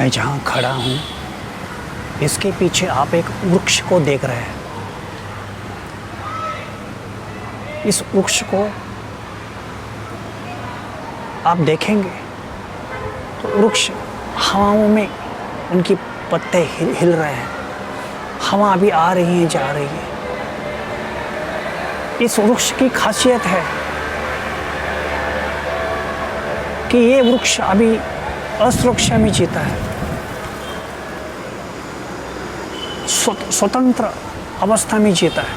मैं जहाँ खड़ा हूँ इसके पीछे आप एक वृक्ष को देख रहे हैं। इस वृक्ष को आप देखेंगे तो वृक्ष हवाओं में उनकी पत्ते हिल रहे हैं। हवा अभी आ रही है, जा रही है। इस वृक्ष की खासियत है कि ये वृक्ष अभी असुरक्षा में जीता है, स्वतंत्र अवस्था में जीता है।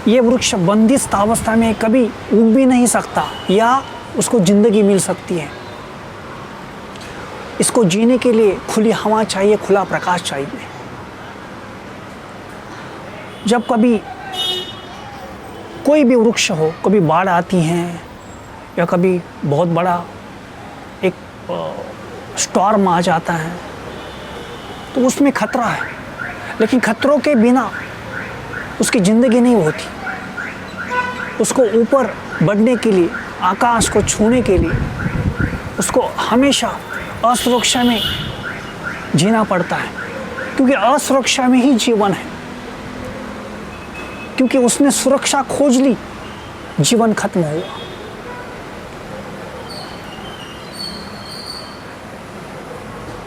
ये वृक्ष बंदिस्त अवस्था में कभी उग भी नहीं सकता या उसको जिंदगी मिल सकती है। इसको जीने के लिए खुली हवा चाहिए, खुला प्रकाश चाहिए। जब कभी कोई भी वृक्ष हो, कभी बाढ़ आती है या कभी बहुत बड़ा एक स्टॉर्म आ जाता है तो उसमें खतरा है, लेकिन खतरों के बिना उसकी ज़िंदगी नहीं होती। उसको ऊपर बढ़ने के लिए, आकाश को छूने के लिए उसको हमेशा असुरक्षा में जीना पड़ता है, क्योंकि असुरक्षा में ही जीवन है। क्योंकि उसने सुरक्षा खोज ली, जीवन खत्म हुआ।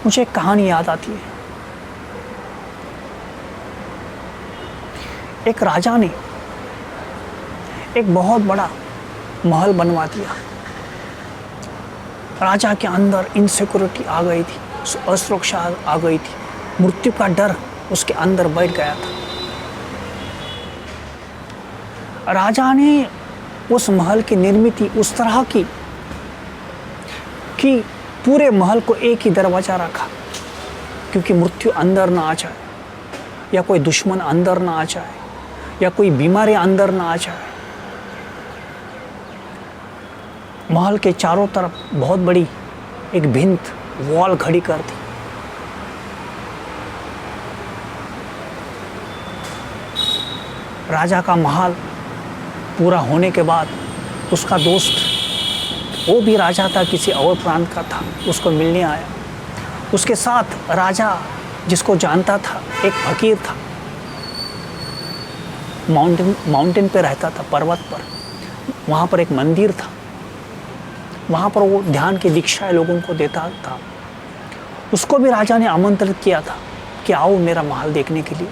मुझे एक कहानी याद आती है। एक राजा ने एक बहुत बड़ा महल बनवा दिया। राजा के अंदर इनसिक्योरिटी आ गई थी, असुरक्षा आ गई थी, मृत्यु का डर उसके अंदर बैठ गया था। राजा ने उस महल की निर्मित उस तरह की कि पूरे महल को एक ही दरवाज़ा रखा, क्योंकि मृत्यु अंदर ना आ जाए, या कोई दुश्मन अंदर ना आ जाए, या कोई बीमारी अंदर ना आ जाए। महल के चारों तरफ बहुत बड़ी एक भिंत, वॉल खड़ी कर दी। राजा का महल पूरा होने के बाद उसका दोस्त, वो भी राजा था, किसी और प्रांत का था, उसको मिलने आया। उसके साथ राजा जिसको जानता था, एक फकीर था, माउंटेन पे रहता था, पर्वत पर। वहाँ पर एक मंदिर था, वहाँ पर वो ध्यान की दीक्षा लोगों को देता था। उसको भी राजा ने आमंत्रित किया था कि आओ मेरा महल देखने के लिए।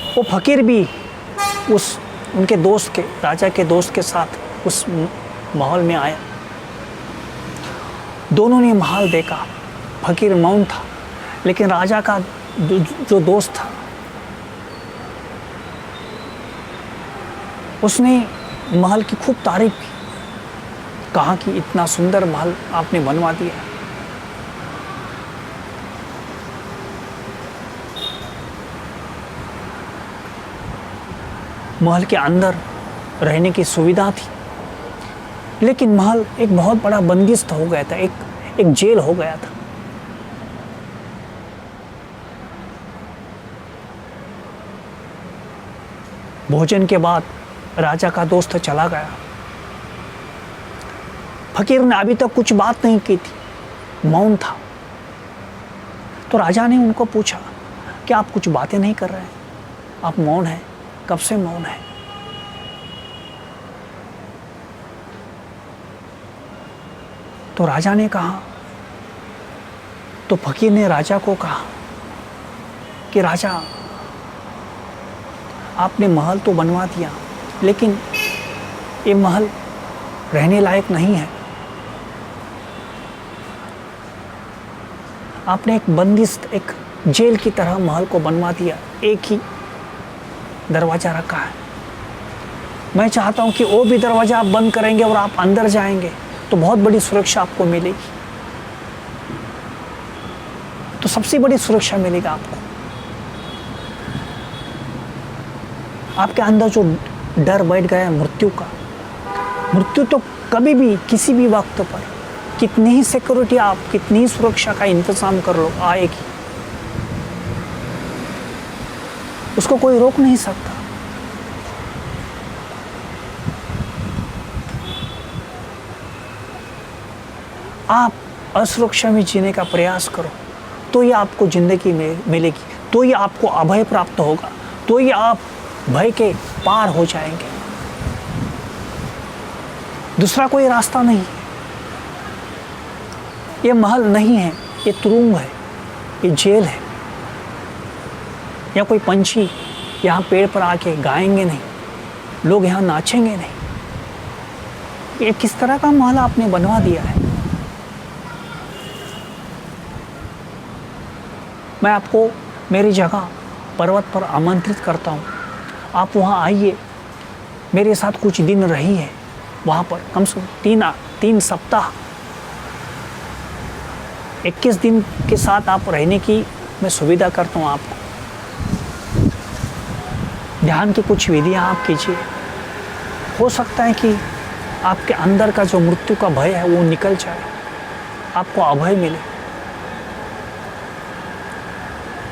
वो फकीर भी उनके दोस्त के, राजा के दोस्त के साथ उस महल में आया। दोनों ने महल देखा। फकीर मौन था, लेकिन राजा का जो दोस्त था उसने महल की खूब तारीफ की, कहा कि इतना सुंदर महल आपने बनवा दिया। महल के अंदर रहने की सुविधा थी, लेकिन महल एक बहुत बड़ा बंदिस्त हो गया था, एक जेल हो गया था। भोजन के बाद राजा का दोस्त चला गया। फकीर ने अभी तक कुछ बात नहीं की थी, मौन था। तो राजा ने उनको पूछा कि आप कुछ बातें नहीं कर रहे हैं, आप मौन हैं, कब से मौन है? तो राजा ने कहा, तो फकीर ने राजा को कहा कि राजा, आपने महल तो बनवा दिया, लेकिन ये महल रहने लायक नहीं है। आपने एक बंदिस्त, एक जेल की तरह महल को बनवा दिया, एक ही दरवाज़ा रखा है। मैं चाहता हूँ कि वो भी दरवाज़ा आप बंद करेंगे और आप अंदर जाएंगे तो बहुत बड़ी सुरक्षा आपको मिलेगी। तो सबसे बड़ी सुरक्षा मिलेगी आपको। आपके अंदर जो डर बैठ गया है मृत्यु का, मृत्यु तो कभी भी, किसी भी वक्त पर, कितनी ही सिक्योरिटी आप, कितनी ही सुरक्षा का इंतजाम कर लो, आएगी। उसको कोई रोक नहीं सकता। आप असुरक्षा में जीने का प्रयास करो, तो ही आपको ज़िंदगी में मिलेगी, तो ही आपको अभय प्राप्त होगा, तो ही आप भय के पार हो जाएंगे। दूसरा कोई रास्ता नहीं है। ये महल नहीं है, ये तुरुंग है, ये जेल है। या कोई पंछी यहाँ पेड़ पर आके गाएंगे नहीं, लोग यहाँ नाचेंगे नहीं। ये किस तरह का महल आपने बनवा दिया है। मैं आपको मेरी जगह पर्वत पर आमंत्रित करता हूँ, आप वहाँ आइए, मेरे साथ कुछ दिन रहिए। वहाँ पर कम से कम 3 सप्ताह 21 दिन के साथ आप रहने की मैं सुविधा करता हूँ आपको। ध्यान की कुछ विधियाँ आप कीजिए। हो सकता है कि आपके अंदर का जो मृत्यु का भय है वो निकल जाए, आपको अभय मिले।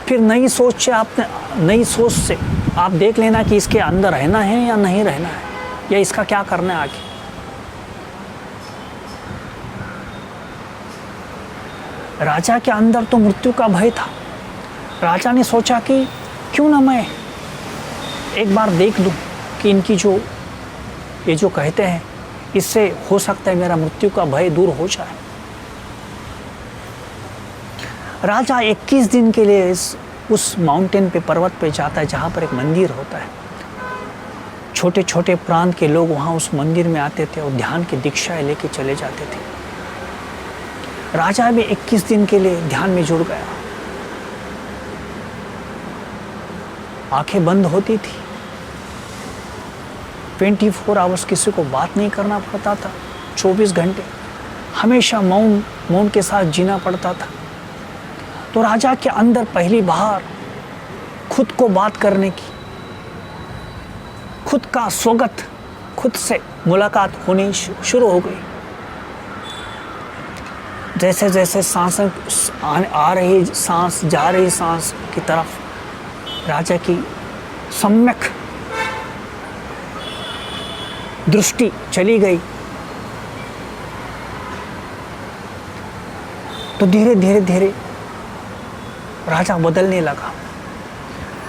फिर नई सोच से आप देख लेना कि इसके अंदर रहना है या नहीं रहना है, या इसका क्या करना है आगे। राजा के अंदर तो मृत्यु का भय था। राजा ने सोचा कि क्यों ना मैं एक बार देख लूं कि इनकी ये जो कहते हैं, इससे हो सकता है मेरा मृत्यु का भय दूर हो जाए। राजा 21 दिन के लिए उस माउंटेन पे, पर्वत पे जाता है जहाँ पर एक मंदिर होता है। छोटे छोटे प्रांत के लोग वहाँ उस मंदिर में आते थे और ध्यान की दीक्षाएं लेके चले जाते थे। राजा भी 21 दिन के लिए ध्यान में जुड़ गया। आंखें बंद होती थी, 24 आवर्स किसी को बात नहीं करना पड़ता था, 24 घंटे हमेशा मौन के साथ जीना पड़ता था। तो राजा के अंदर पहली बार खुद को बात करने की, खुद का स्वगत, खुद से मुलाकात होनी शुरू हो गई। जैसे जैसे सांस आ रही, सांस जा रही, सांस की तरफ राजा की सम्यक दृष्टि चली गई। तो धीरे धीरे राजा बदलने लगा।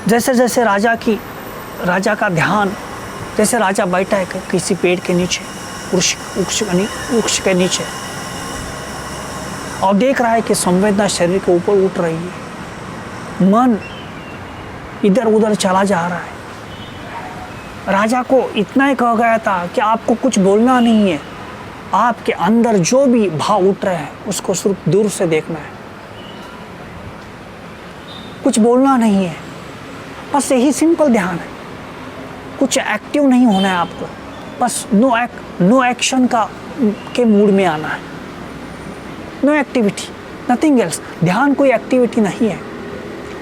जैसे जैसे राजा का ध्यान, जैसे राजा बैठा है किसी पेड़ के नीचे, वृक्ष के नीचे, और देख रहा है कि संवेदना शरीर के ऊपर उठ रही है, मन इधर उधर चला जा रहा है। राजा को इतना ही कहा गया था कि आपको कुछ बोलना नहीं है, आपके अंदर जो भी भाव उठ रहे हैं उसको सिर्फ दूर से देखना है, कुछ बोलना नहीं है। बस यही सिंपल ध्यान है। कुछ एक्टिव नहीं होना है आपको, बस नो एक्शन के मूड में आना है। No activity, nothing else. ध्यान कोई एक्टिविटी नहीं है,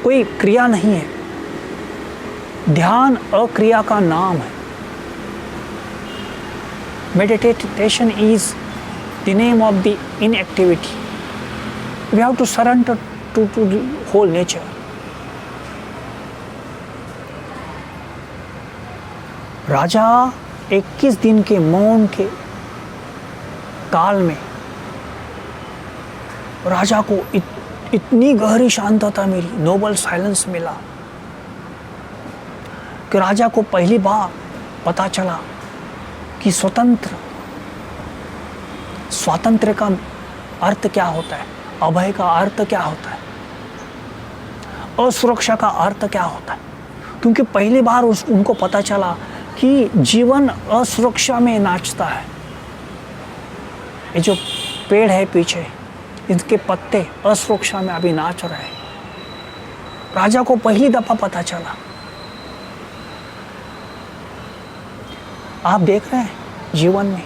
कोई क्रिया नहीं है। ध्यान अक्रिया का नाम है। Meditation is the name of the inactivity. We have to surrender to the whole nature. राजा 21 दिन के मौन के काल में राजा को इतनी गहरी शांतता मिली, नोबल साइलेंस मिला कि राजा को पहली बार पता चला कि स्वातंत्र्य का अर्थ क्या होता है, अभय का अर्थ क्या होता है, असुरक्षा का अर्थ क्या होता है। क्योंकि पहली बार उनको पता चला कि जीवन असुरक्षा में नाचता है। ये जो पेड़ है पीछे, इनके पत्ते असुरक्षा में अभी नाच रहे हैं। राजा को पहली दफा पता चला। आप देख रहे हैं जीवन में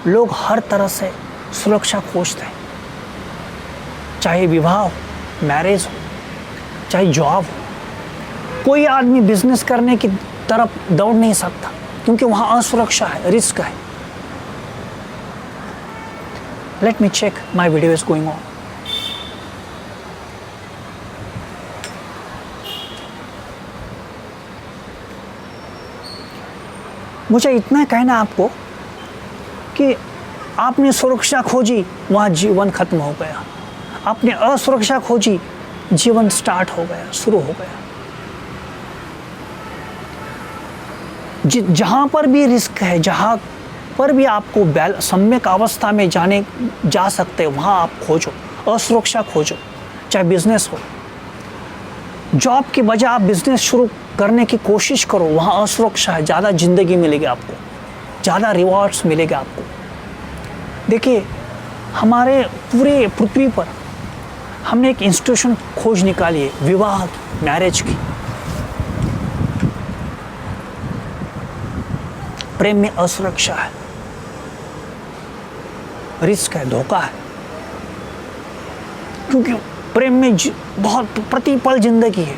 लोग हर तरह से सुरक्षा खोजते हैं, चाहे विवाह हो, मैरिज हो, चाहे जॉब हो। कोई आदमी बिजनेस करने की तरफ दौड़ नहीं सकता क्योंकि वहाँ असुरक्षा है, रिस्क है। Let me check, my video is going on. मुझे इतना कहना है आपको कि आपने सुरक्षा खोजी, वहाँ जीवन खत्म हो गया। आपने असुरक्षा खोजी, जीवन स्टार्ट हो गया, शुरू हो गया। जहाँ पर भी रिस्क है, जहाँ पर भी आपको सम्यक अवस्था में जा सकते हैं, वहाँ आप खोजो, असुरक्षा खोजो। चाहे बिजनेस हो, जॉब की बजाय आप बिजनेस शुरू करने की कोशिश करो, वहाँ असुरक्षा है, ज़्यादा ज़िंदगी मिलेगी आपको, ज़्यादा रिवॉर्ड्स मिलेगा आपको। देखिए, हमारे पूरे पृथ्वी पर हमने एक इंस्टीट्यूशन खोज निकाली है, विवाह की, मैरिज की। प्रेम में असुरक्षा है, रिस्क है, धोखा है, क्योंकि प्रेम में बहुत प्रतिपल जिंदगी है।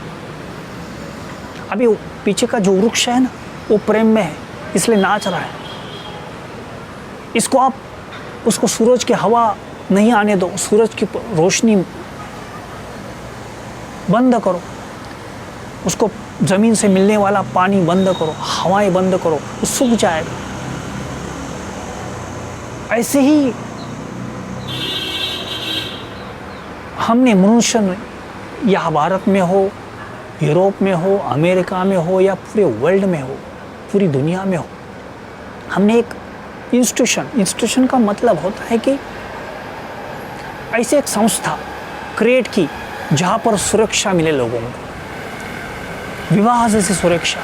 अभी पीछे का जो वृक्ष है ना, वो प्रेम में है, इसलिए नाच रहा है। उसको सूरज की हवा नहीं आने दो, सूरज की रोशनी बंद करो, उसको जमीन से मिलने वाला पानी बंद करो, हवाएं बंद करो, वो सूख जाएगा। ऐसे ही हमने मनुष्य ने, या भारत में हो, यूरोप में हो, अमेरिका में हो, या पूरे वर्ल्ड में हो, पूरी दुनिया में हो, हमने एक इंस्टीट्यूशन का मतलब होता है कि ऐसे एक संस्था क्रिएट की जहाँ पर सुरक्षा मिले लोगों को, विवाह जैसी सुरक्षा।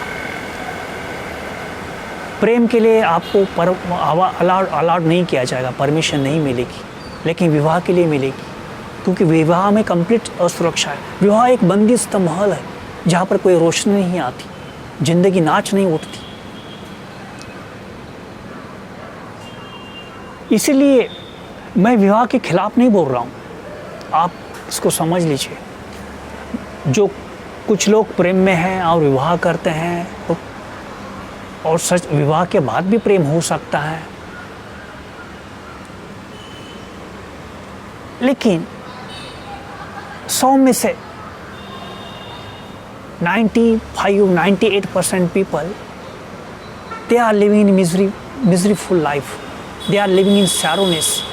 प्रेम के लिए आपको अलाउड नहीं किया जाएगा, परमिशन नहीं मिलेगी, लेकिन विवाह के लिए मिलेगी, क्योंकि विवाह में कंप्लीट असुरक्षा है। विवाह एक बंदिस्त महल है जहाँ पर कोई रोशनी नहीं आती, जिंदगी नाच नहीं उठती। इसीलिए मैं विवाह के खिलाफ नहीं बोल रहा हूँ, आप इसको समझ लीजिए। जो कुछ लोग प्रेम में हैं और विवाह करते हैं, और सच विवाह के बाद भी प्रेम हो सकता है, लेकिन 100 में से 95-98% people, they are living in miseryful life, they are living in sorrowness.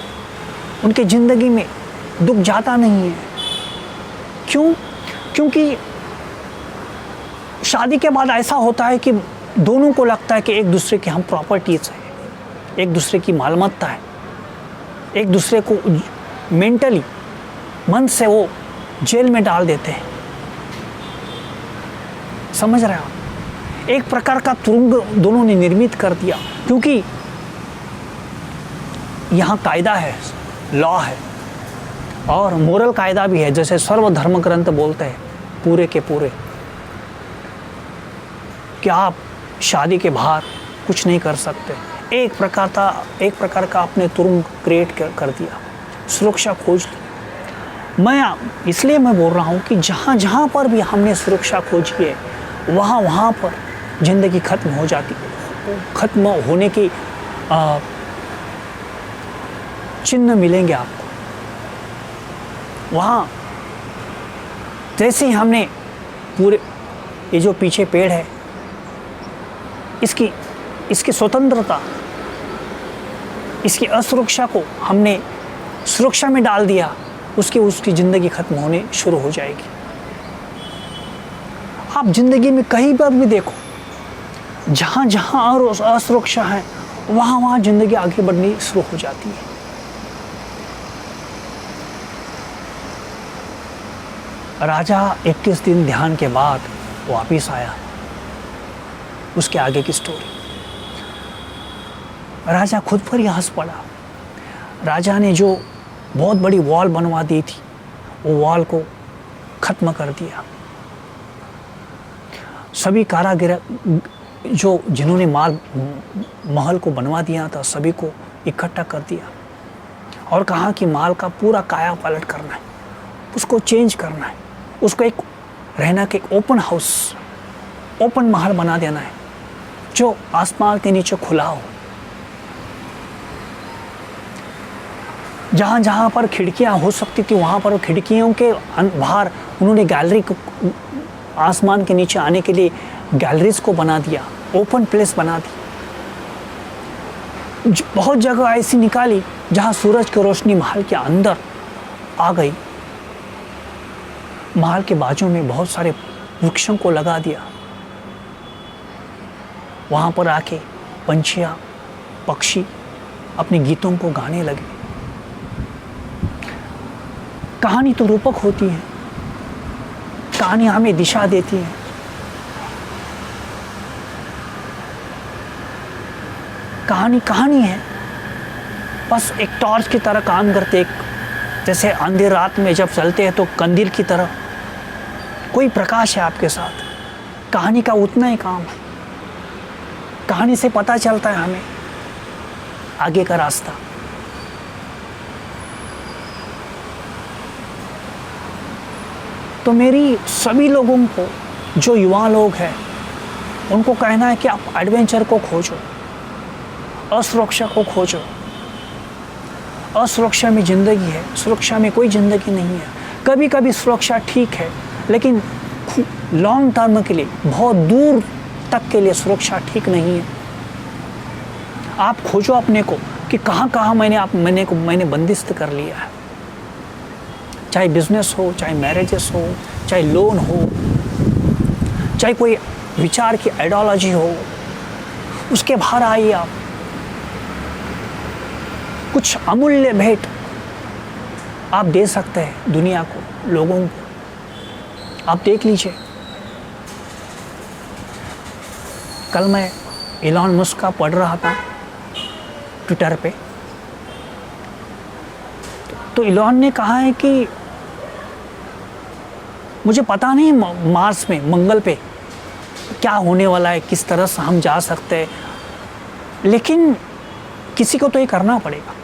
उनके ज़िंदगी में दुख जाता नहीं है। क्यों? क्योंकि शादी के बाद ऐसा होता है कि दोनों को लगता है कि एक दूसरे की हम प्रॉपर्टीज हैं, एक दूसरे की मालमत्ता है, एक दूसरे को मेंटली, मन से वो जेल में डाल देते हैं। समझ रहे हो? एक प्रकार का तुरुंग दोनों ने निर्मित कर दिया, क्योंकि यहाँ कायदा है, लॉ है, और मोरल कायदा भी है, जैसे सर्वधर्म ग्रंथ बोलते हैं पूरे के पूरे, कि आप शादी के बाहर कुछ नहीं कर सकते। एक प्रकार का आपने तुरुंग क्रिएट कर दिया, सुरक्षा खोज ली। इसलिए मैं बोल रहा हूँ कि जहाँ जहाँ पर भी हमने सुरक्षा खोजी है, वहाँ पर ज़िंदगी खत्म हो जाती है, खत्म होने की चिन्ह मिलेंगे आपको। वहाँ जैसे ही हमने पूरे, ये जो पीछे पेड़ है, इसकी स्वतंत्रता, इसकी असुरक्षा को हमने सुरक्षा में डाल दिया, उसकी ज़िंदगी खत्म होने शुरू हो जाएगी। आप ज़िंदगी में कहीं पर भी देखो, जहाँ जहाँ और असुरक्षा है, वहाँ ज़िंदगी आगे बढ़नी शुरू हो जाती है। राजा 21 दिन ध्यान के बाद वापिस आया। उसके आगे की स्टोरी, राजा खुद पर ही हंस पड़ा। राजा ने जो बहुत बड़ी वॉल बनवा दी थी, वो वॉल को खत्म कर दिया। सभी कारागिर जिन्होंने महल को बनवा दिया था, सभी को इकट्ठा कर दिया और कहा कि महल का पूरा काया पलट करना है, उसको चेंज करना है, उसको एक रहना के ओपन हाउस, ओपन महल बना देना है जो आसमान के नीचे खुला हो। जहाँ जहाँ पर खिड़कियाँ हो सकती थी, वहाँ पर खिड़कियों के बाहर उन्होंने गैलरी को, आसमान के नीचे आने के लिए गैलरीज को बना दिया, ओपन प्लेस बना दी। बहुत जगह ऐसी निकाली जहाँ सूरज की रोशनी महल के अंदर आ गई, महल के बाजू में बहुत सारे वृक्षों को लगा दिया। वहाँ पर आके पंछियाँ, पक्षी अपने गीतों को गाने लगे। कहानी तो रूपक होती है, कहानी हमें दिशा देती है। कहानी है, बस एक टॉर्च की तरह काम करते, एक जैसे अंधेर रात में जब चलते हैं तो कंदील की तरह कोई प्रकाश है आपके साथ। कहानी का उतना ही काम है। कहानी से पता चलता है हमें आगे का रास्ता। तो मेरी सभी लोगों को, जो युवा लोग हैं, उनको कहना है कि आप एडवेंचर को खोजो, असुरक्षा को खोजो। असुरक्षा में ज़िंदगी है, सुरक्षा में कोई ज़िंदगी नहीं है। कभी कभी सुरक्षा ठीक है, लेकिन लॉन्ग टर्म के लिए, बहुत दूर तक के लिए सुरक्षा ठीक नहीं है। आप खोजो अपने को कि कहाँ कहाँ मैंने बंदिस्त कर लिया है। चाहे बिजनेस हो, चाहे मैरिजेस हो, चाहे लोन हो, चाहे कोई विचार की आइडियोलॉजी हो, उसके बाहर आइए आप। कुछ अमूल्य भेंट आप दे सकते हैं दुनिया को, लोगों को। आप देख लीजिए, कल मैं इलॉन मस्क का पढ़ रहा था ट्विटर पे, तो इलॉन ने कहा है कि मुझे पता नहीं मार्स में, मंगल पे क्या होने वाला है, किस तरह से हम जा सकते हैं, लेकिन किसी को तो ये करना पड़ेगा।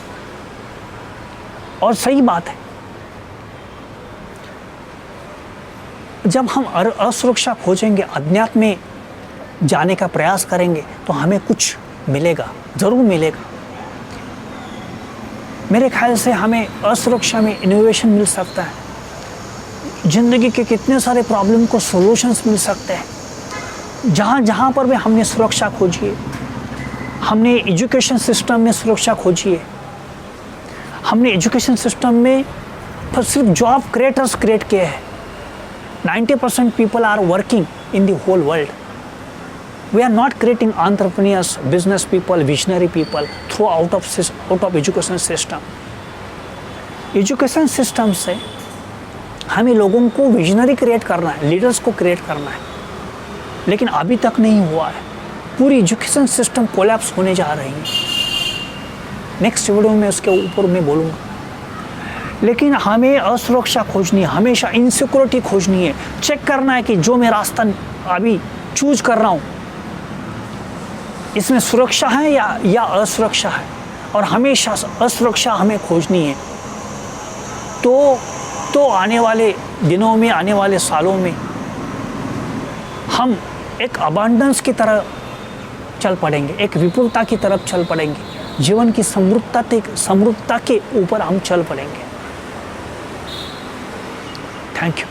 और सही बात है, जब हम असुरक्षा खोजेंगे, अज्ञात में जाने का प्रयास करेंगे, तो हमें कुछ मिलेगा, ज़रूर मिलेगा। मेरे ख्याल से हमें असुरक्षा में इनोवेशन मिल सकता है। ज़िंदगी के कितने सारे प्रॉब्लम को सॉल्यूशंस मिल सकते हैं। जहाँ जहाँ पर भी हमने सुरक्षा खोजी है, हमने एजुकेशन सिस्टम में सुरक्षा खोजी है, हमने एजुकेशन सिस्टम में सिर्फ जॉब क्रिएटर्स क्रिएट किए हैं। 90% people are working in the whole world. We are not creating entrepreneurs, business people, visionary people through out of education system. Education system से हमें लोगों को विजनरी क्रिएट करना है, लीडर्स को क्रिएट करना है, लेकिन अभी तक नहीं हुआ है। पूरी एजुकेशन सिस्टम कोलैप्स होने जा रही है। नेक्स्ट वीडियो में उसके ऊपर मैं बोलूँगा। लेकिन हमें असुरक्षा खोजनी है, हमेशा इनसिक्योरिटी खोजनी है। चेक करना है कि जो मैं रास्ता अभी चूज कर रहा हूँ, इसमें सुरक्षा है या असुरक्षा है, और हमेशा असुरक्षा हमें खोजनी है। तो आने वाले दिनों में, आने वाले सालों में हम एक अबांडेंस की तरह चल पड़ेंगे, एक विपुलता की तरफ चल पड़ेंगे, जीवन की समृद्धता के ऊपर हम चल पड़ेंगे। Thank you.